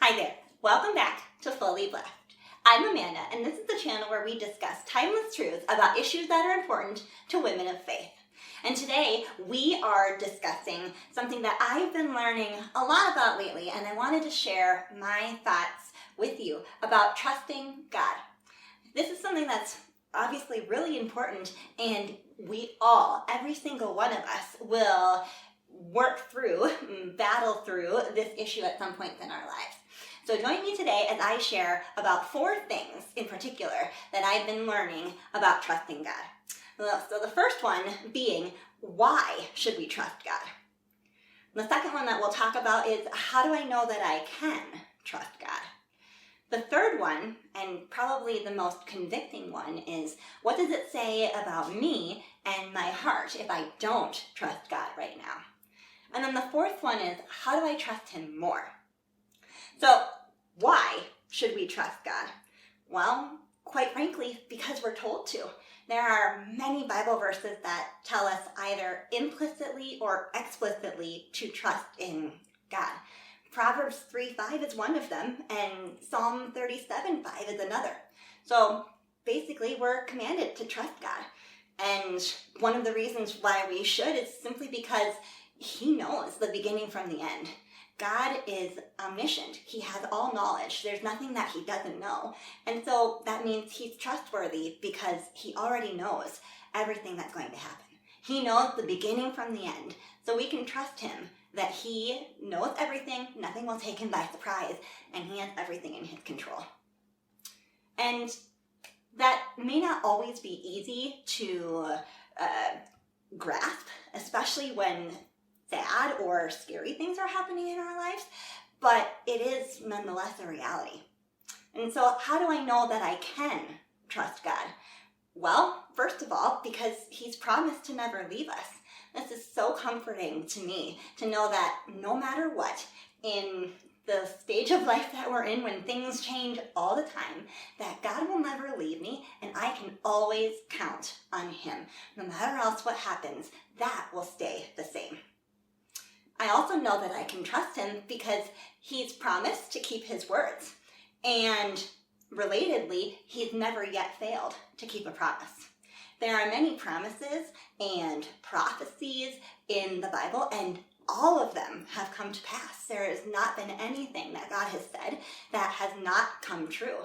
Hi there, welcome back to Fully Blessed. I'm Amanda, and this is the channel where we discuss timeless truths about issues that are important to women of faith. And today we are discussing something that I've been learning a lot about lately, and I wanted to share my thoughts with you about trusting God. This is something that's obviously really important, and we all, every single one of us, will work through, battle through this issue at some point in our lives. So join me today as I share about 4 things in particular that I've been learning about trusting God. So the first one being, why should we trust God? The second one that we'll talk about is, how do I know that I can trust God? The third one, and probably the most convicting one, is, what does it say about me and my heart if I don't trust God right now? And then the fourth one is, how do I trust Him more? So, why should we trust God? Well, quite frankly, because we're told to. There are many Bible verses that tell us either implicitly or explicitly to trust in God. Proverbs 3:5 is one of them, and Psalm 37:5 is another. So basically, we're commanded to trust God. And one of the reasons why we should is simply because He knows the beginning from the end. God is omniscient. He has all knowledge. There's nothing that He doesn't know. And so that means He's trustworthy because He already knows everything that's going to happen. He knows the beginning from the end. So we can trust Him that He knows everything, nothing will take Him by surprise, and He has everything in His control. And that may not always be easy to grasp, especially when sad or scary things are happening in our lives, but it is nonetheless a reality. And so how do I know that I can trust God? Well, first of all, because He's promised to never leave us. This is so comforting to me to know that no matter what, in the stage of life that we're in, when things change all the time, that God will never leave me, and I can always count on Him. No matter else what happens, that will stay the same. I also know that I can trust Him because He's promised to keep His words. And relatedly, He's never yet failed to keep a promise. There are many promises and prophecies in the Bible, and all of them have come to pass. There has not been anything that God has said that has not come true.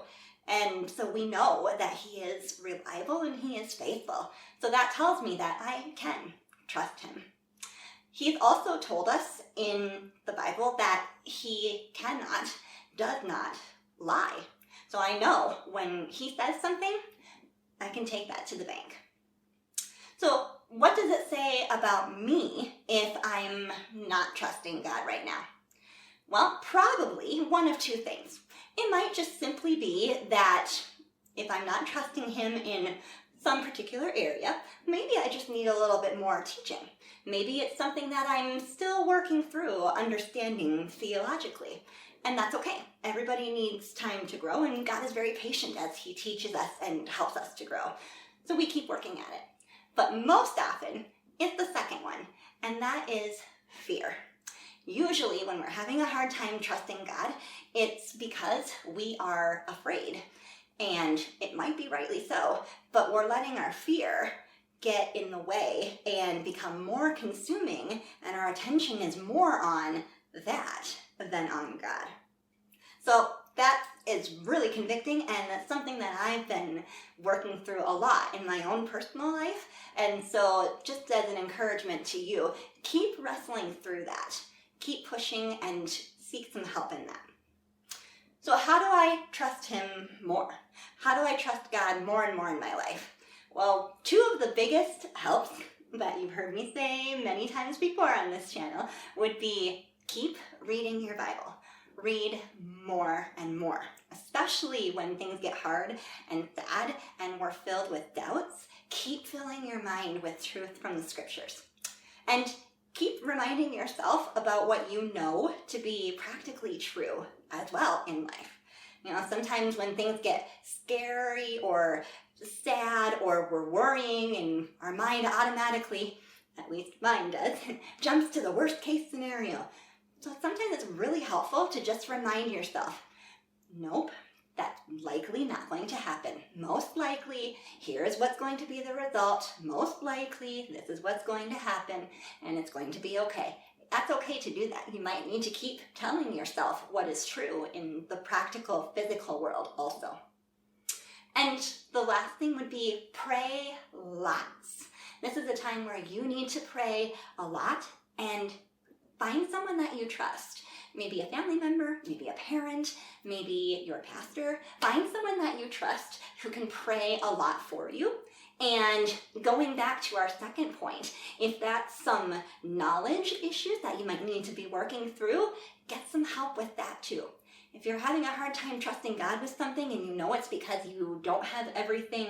And so we know that He is reliable and He is faithful. So that tells me that I can trust Him. He's also told us in the Bible that He does not lie. So I know when He says something, I can take that to the bank. So what does it say about me if I'm not trusting God right now? Well, probably one of 2 things. It might just simply be that if I'm not trusting Him in some particular area, maybe I just need a little bit more teaching. Maybe it's something that I'm still working through understanding theologically. And that's okay. Everybody needs time to grow, and God is very patient as He teaches us and helps us to grow. So we keep working at it. But most often, it's the second one, and that is fear. Usually when we're having a hard time trusting God, it's because we are afraid. And it might be rightly so, but we're letting our fear get in the way and become more consuming, and our attention is more on that than on God. So that is really convicting, and that's something that I've been working through a lot in my own personal life. And so just as an encouragement to you, keep wrestling through that. Keep pushing and seek some help in that. So how do I trust Him more? How do I trust God more and more in my life? Well, 2 of the biggest helps that you've heard me say many times before on this channel would be, keep reading your Bible. Read more and more, especially when things get hard and sad and we're filled with doubts. Keep filling your mind with truth from the Scriptures. And keep reminding yourself about what you know to be practically true as well in life. You know, sometimes when things get scary or sad or we're worrying and our mind automatically, at least mine does, jumps to the worst case scenario. So sometimes it's really helpful to just remind yourself, nope, that's likely not going to happen. Most likely, here's what's going to be the result. Most likely, this is what's going to happen, and it's going to be okay. That's okay to do that. You might need to keep telling yourself what is true in the practical, physical world also. And the last thing would be pray lots. This is a time where you need to pray a lot and find someone that you trust. Maybe a family member, maybe a parent, maybe your pastor. Find someone that you trust who can pray a lot for you. And going back to our second point, if that's some knowledge issues that you might need to be working through, get some help with that too. If you're having a hard time trusting God with something and you know it's because you don't have everything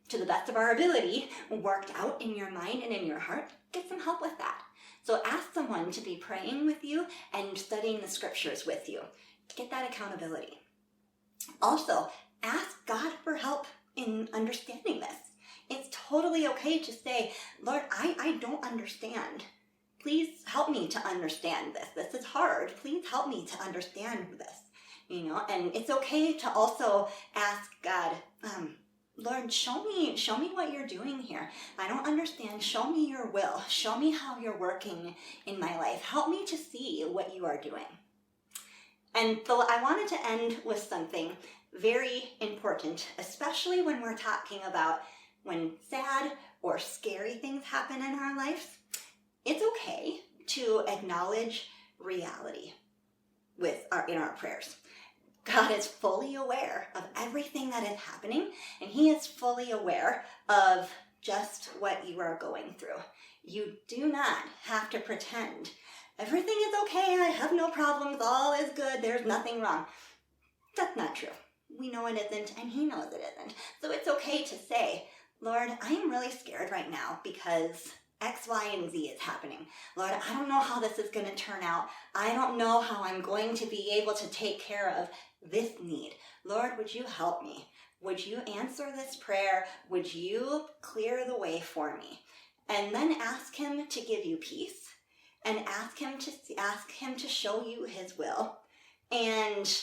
to the best of our ability worked out in your mind and in your heart, get some help with that. So ask someone to be praying with you and studying the scriptures with you. Get that accountability. Also, ask God for help in understanding this. It's totally okay to say, Lord, I don't understand. Please help me to understand this. This is hard. Please help me to understand this. And it's okay to also ask God, Lord, show me what you're doing here. I don't understand. Show me your will. Show me how you're working in my life. Help me to see what you are doing. And so I wanted to end with something very important, especially when we're talking about when sad or scary things happen in our lives. It's okay to acknowledge reality in our prayers. God is fully aware of everything that is happening, and He is fully aware of just what you are going through. You do not have to pretend everything is okay, I have no problems, all is good, there's nothing wrong. That's not true. We know it isn't, and He knows it isn't. So it's okay to say, Lord, I am really scared right now because X, Y, and Z is happening. Lord, I don't know how this is going to turn out. I don't know how I'm going to be able to take care of this need. Lord, would you help me? Would you answer this prayer? Would you clear the way for me? And then ask Him to give you peace, and ask Him to show you His will. And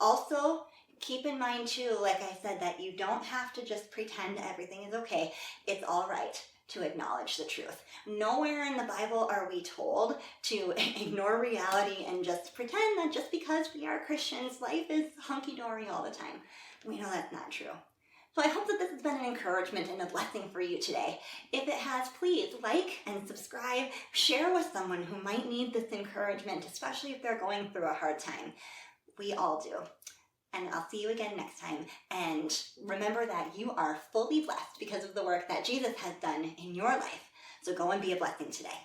also keep in mind too, like I said, that you don't have to just pretend everything is okay. It's all right to acknowledge the truth. Nowhere in the Bible are we told to ignore reality and just pretend that just because we are Christians, life is hunky-dory all the time. We know that's not true. So I hope that this has been an encouragement and a blessing for you today. If it has, please like and subscribe. Share with someone who might need this encouragement, especially if they're going through a hard time. We all do. And I'll see you again next time. And remember that you are fully blessed because of the work that Jesus has done in your life. So go and be a blessing today.